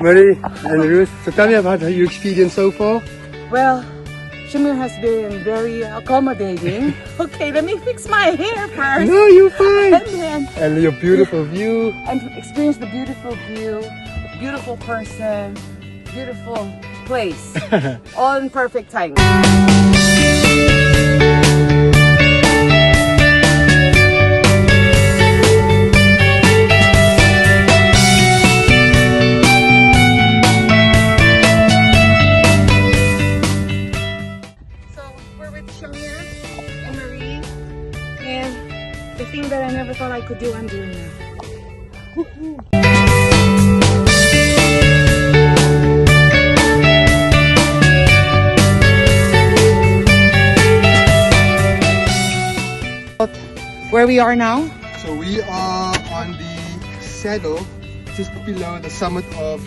Marie and Ruth, so tell me about your experience so far. Well, Shamir has been very accommodating. Okay, let me fix my hair first. No, you're fine. And then And your beautiful view. and experience the beautiful view, beautiful person, beautiful place. All in perfect timing. So we're with Shamir and Marie, and the thing that I never thought I could do, I'm doing now. Where we are now? So we are on the saddle just below the summit of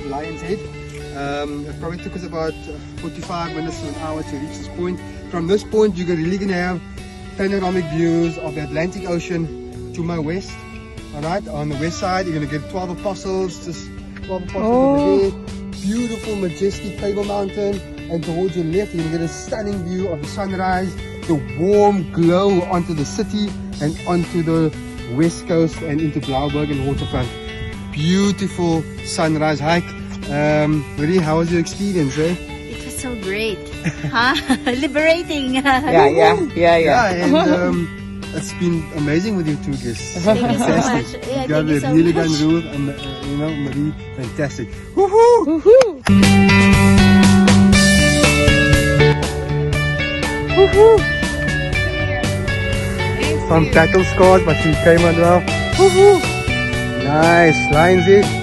Lion's Head. It probably took us about 45 minutes to an hour to reach this point. From this point you're really going to have panoramic views of the Atlantic Ocean to my west. Alright, on the west side you're going to get 12 Apostles, just 12 Apostles over there. Beautiful majestic Table Mountain, and towards your left you're going to get a stunning view of the sunrise, the warm glow onto the city and onto the west coast and into Blauberg and waterfront. Beautiful sunrise hike. Marie, how was your experience, eh? It was so great. Huh? Liberating. Yeah, And it's been amazing with you two guests. Thank you so much. Yeah, You guys thank you have so really much. done Ruth and Marie, fantastic. Woohoo! Woohoo! Woohoo! Some battle scars, but she came out well. Woohoo! Nice, Lion's Head.